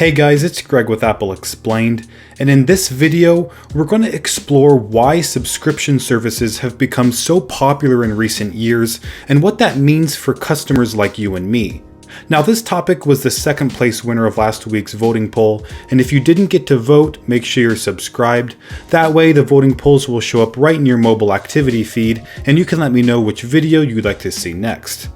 Hey guys, it's Greg with Apple Explained, and in this video, we're going to explore why subscription services have become so popular in recent years and what that means for customers like you and me. Now, this topic was the second place winner of last week's voting poll, and if you didn't get to vote, make sure you're subscribed. That way, the voting polls will show up right in your mobile activity feed, and you can let me know which video you'd like to see next.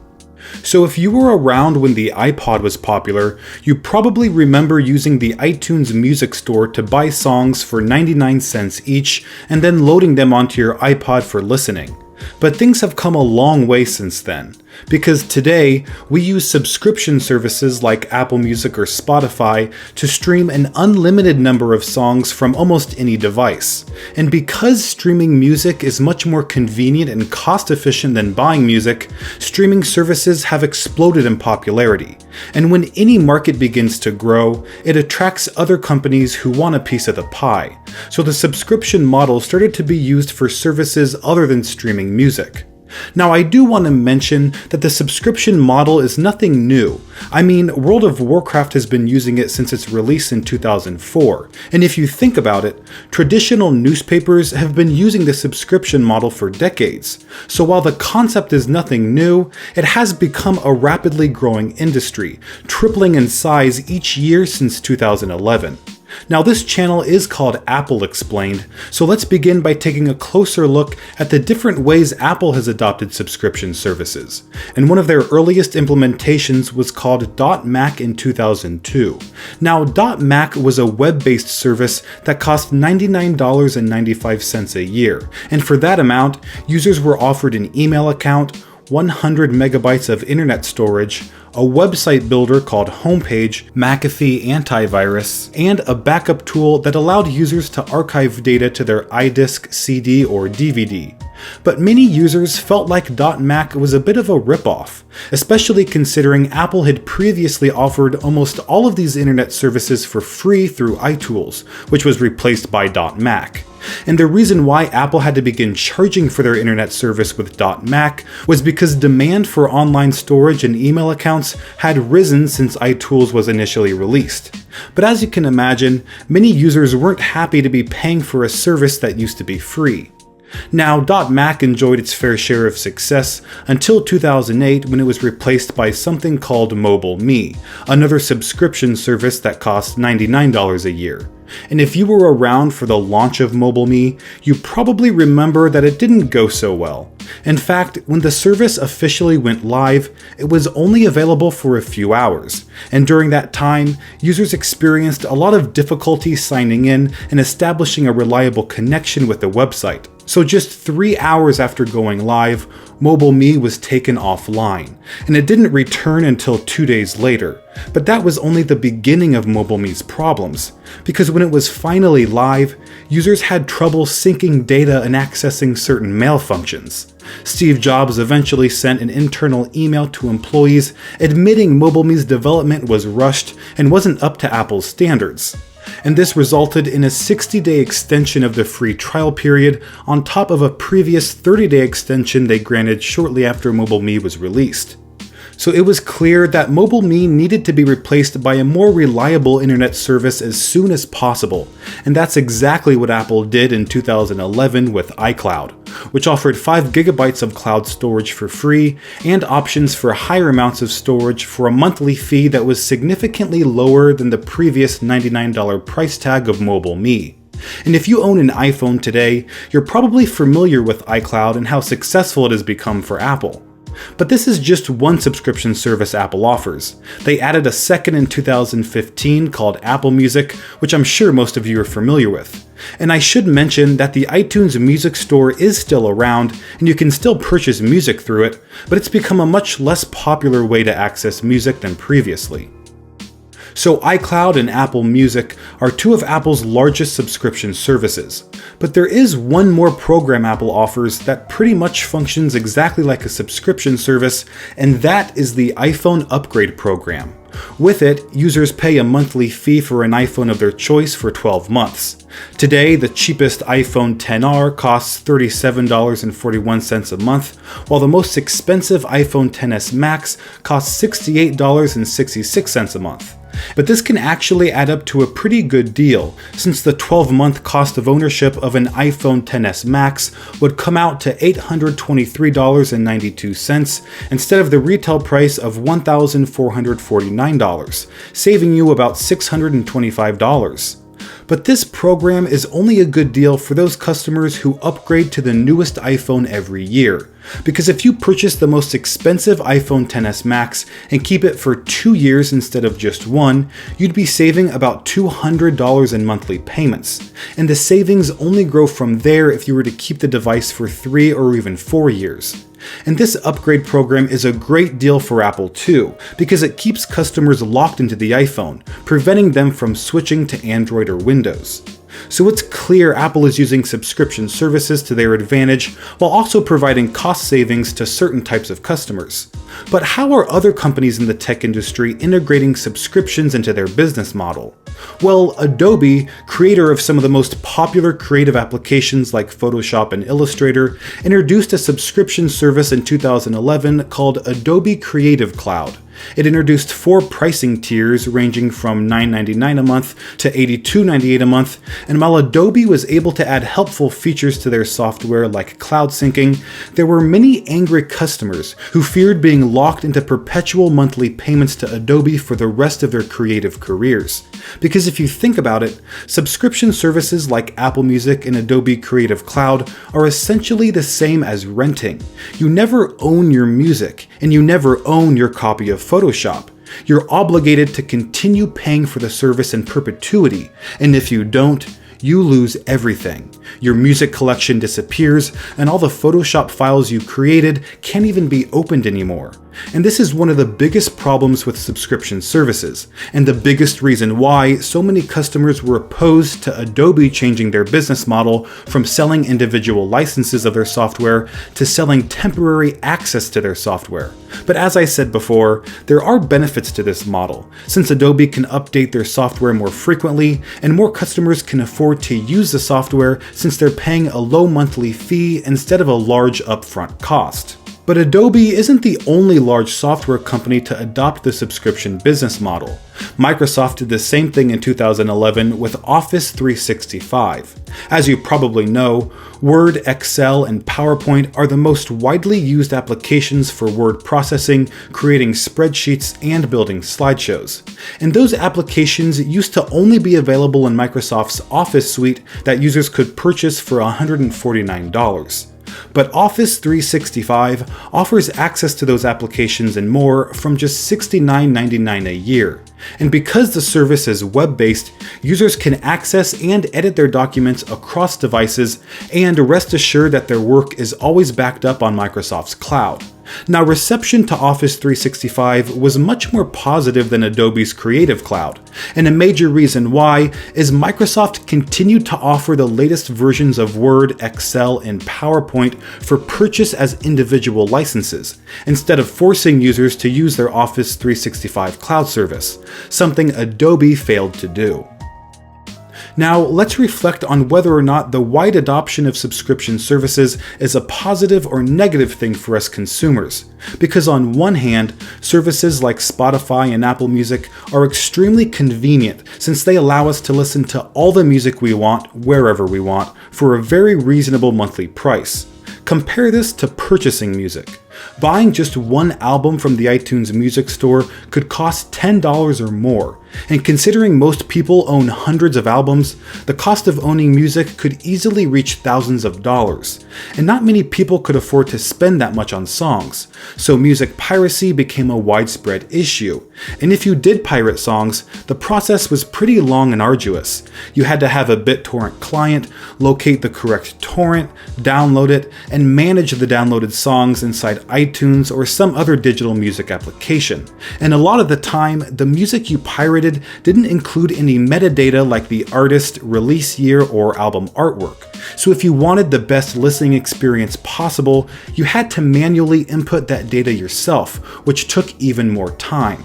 So if you were around when the iPod was popular, you probably remember using the iTunes Music Store to buy songs for 99 cents each and then loading them onto your iPod for listening. But things have come a long way since then, because today we use subscription services like Apple Music or Spotify to stream an unlimited number of songs from almost any device. And because streaming music is much more convenient and cost efficient than buying music, streaming services have exploded in popularity. And when any market begins to grow, it attracts other companies who want a piece of the pie. So the subscription model started to be used for services other than streaming music. Now, I do want to mention that the subscription model is nothing new. I mean, World of Warcraft has been using it since its release in 2004. And if you think about it, traditional newspapers have been using the subscription model for decades. So while the concept is nothing new, it has become a rapidly growing industry, tripling in size each year since 2011. Now, this channel is called Apple Explained, so let's begin by taking a closer look at the different ways Apple has adopted subscription services. And one of their earliest implementations was called .Mac in 2002. Now, .Mac was a web-based service that cost $99.95 a year, and for that amount, users were offered an email account, 100 megabytes of internet storage, a website builder called Homepage, McAfee Antivirus, and a backup tool that allowed users to archive data to their iDisk, CD, or DVD. But many users felt like .Mac was a bit of a ripoff, especially considering Apple had previously offered almost all of these internet services for free through iTools, which was replaced by .Mac. And the reason why Apple had to begin charging for their internet service with .Mac was because demand for online storage and email accounts had risen since iTools was initially released. But as you can imagine, many users weren't happy to be paying for a service that used to be free. Now, .Mac enjoyed its fair share of success until 2008 when it was replaced by something called MobileMe, another subscription service that cost $99 a year. And if you were around for the launch of MobileMe, you probably remember that it didn't go so well. In fact, when the service officially went live, it was only available for a few hours, and during that time, users experienced a lot of difficulty signing in and establishing a reliable connection with the website. So just 3 hours after going live, MobileMe was taken offline, and it didn't return until 2 days later. But that was only the beginning of MobileMe's problems, because when it was finally live, users had trouble syncing data and accessing certain mail functions. Steve Jobs eventually sent an internal email to employees admitting MobileMe's development was rushed and wasn't up to Apple's standards. And this resulted in a 60-day extension of the free trial period on top of a previous 30-day extension they granted shortly after MobileMe was released. So it was clear that MobileMe needed to be replaced by a more reliable internet service as soon as possible, and that's exactly what Apple did in 2011 with iCloud, which offered 5 gigabytes of cloud storage for free and options for higher amounts of storage for a monthly fee that was significantly lower than the previous $99 price tag of MobileMe. And if you own an iPhone today, you're probably familiar with iCloud and how successful it has become for Apple. But this is just one subscription service Apple offers. They added a second in 2015 called Apple Music, which I'm sure most of you are familiar with. And I should mention that the iTunes Music Store is still around, and you can still purchase music through it, but it's become a much less popular way to access music than previously. So iCloud and Apple Music are two of Apple's largest subscription services. But there is one more program Apple offers that pretty much functions exactly like a subscription service, and that is the iPhone Upgrade Program. With it, users pay a monthly fee for an iPhone of their choice for 12 months. Today, the cheapest iPhone XR costs $37.41 a month, while the most expensive iPhone XS Max costs $68.66 a month. But this can actually add up to a pretty good deal, since the 12-month cost of ownership of an iPhone XS Max would come out to $823.92 instead of the retail price of $1,449, saving you about $625. But this program is only a good deal for those customers who upgrade to the newest iPhone every year. Because if you purchase the most expensive iPhone XS Max and keep it for 2 years instead of just 1, you'd be saving about $200 in monthly payments. And the savings only grow from there if you were to keep the device for 3 or even 4 years. And this upgrade program is a great deal for Apple too, because it keeps customers locked into the iPhone, preventing them from switching to Android or Windows. So it's clear Apple is using subscription services to their advantage while also providing cost savings to certain types of customers. But how are other companies in the tech industry integrating subscriptions into their business model? Well, Adobe, creator of some of the most popular creative applications like Photoshop and Illustrator, introduced a subscription service in 2011 called Adobe Creative Cloud. It introduced 4 pricing tiers ranging from $9.99 a month to $82.98 a month, and while Adobe was able to add helpful features to their software like cloud syncing, there were many angry customers who feared being locked into perpetual monthly payments to Adobe for the rest of their creative careers. Because if you think about it, subscription services like Apple Music and Adobe Creative Cloud are essentially the same as renting. You never own your music, and you never own your copy of Photoshop. You're obligated to continue paying for the service in perpetuity, and if you don't, you lose everything. Your music collection disappears, and all the Photoshop files you created can't even be opened anymore. And this is one of the biggest problems with subscription services, and the biggest reason why so many customers were opposed to Adobe changing their business model from selling individual licenses of their software to selling temporary access to their software. But as I said before, there are benefits to this model, since Adobe can update their software more frequently, and more customers can afford to use the software since they're paying a low monthly fee instead of a large upfront cost. But Adobe isn't the only large software company to adopt the subscription business model. Microsoft did the same thing in 2011 with Office 365. As you probably know, Word, Excel, and PowerPoint are the most widely used applications for word processing, creating spreadsheets, and building slideshows. And those applications used to only be available in Microsoft's Office suite that users could purchase for $149. But Office 365 offers access to those applications and more from just $69.99 a year. And because the service is web-based, users can access and edit their documents across devices and rest assured that their work is always backed up on Microsoft's cloud. Now, reception to Office 365 was much more positive than Adobe's Creative Cloud, and a major reason why is Microsoft continued to offer the latest versions of Word, Excel, and PowerPoint for purchase as individual licenses, instead of forcing users to use their Office 365 cloud service, something Adobe failed to do. Now, let's reflect on whether or not the wide adoption of subscription services is a positive or negative thing for us consumers. Because on one hand, services like Spotify and Apple Music are extremely convenient since they allow us to listen to all the music we want, wherever we want, for a very reasonable monthly price. Compare this to purchasing music. Buying just one album from the iTunes Music Store could cost $10 or more, and considering most people own hundreds of albums, the cost of owning music could easily reach thousands of dollars, and not many people could afford to spend that much on songs, so music piracy became a widespread issue. And if you did pirate songs, the process was pretty long and arduous. You had to have a BitTorrent client, locate the correct torrent, download it, and manage the downloaded songs inside iTunes or some other digital music application. And a lot of the time, the music you pirated didn't include any metadata like the artist, release year, or album artwork. So if you wanted the best listening experience possible, you had to manually input that data yourself, which took even more time.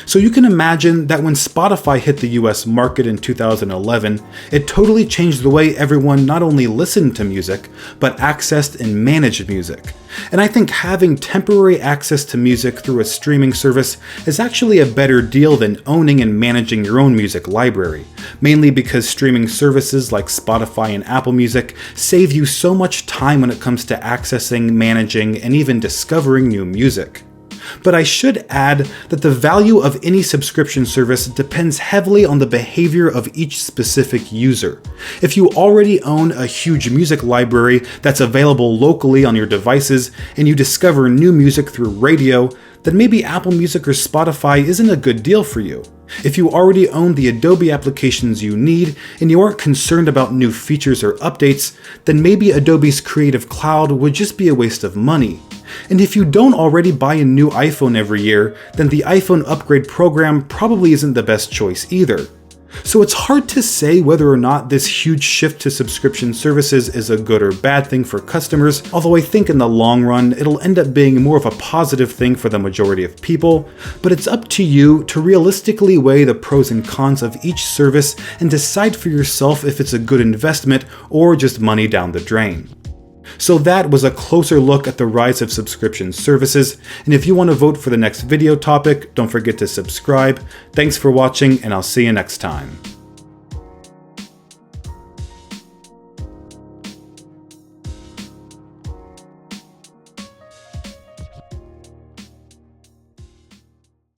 So you can imagine that when Spotify hit the US market in 2011, it totally changed the way everyone not only listened to music, but accessed and managed music. And I think having temporary access to music through a streaming service is actually a better deal than owning and managing your own music library, mainly because streaming services like Spotify and Apple Music save you so much time when it comes to accessing, managing, and even discovering new music. But I should add that the value of any subscription service depends heavily on the behavior of each specific user. If you already own a huge music library that's available locally on your devices and you discover new music through radio, then maybe Apple Music or Spotify isn't a good deal for you. If you already own the Adobe applications you need and you aren't concerned about new features or updates, then maybe Adobe's Creative Cloud would just be a waste of money. And if you don't already buy a new iPhone every year, then the iPhone upgrade program probably isn't the best choice either. So it's hard to say whether or not this huge shift to subscription services is a good or bad thing for customers, although I think in the long run it'll end up being more of a positive thing for the majority of people, but it's up to you to realistically weigh the pros and cons of each service and decide for yourself if it's a good investment or just money down the drain. So that was a closer look at the rise of subscription services, and if you want to vote for the next video topic, don't forget to subscribe. Thanks for watching, and I'll see you next time.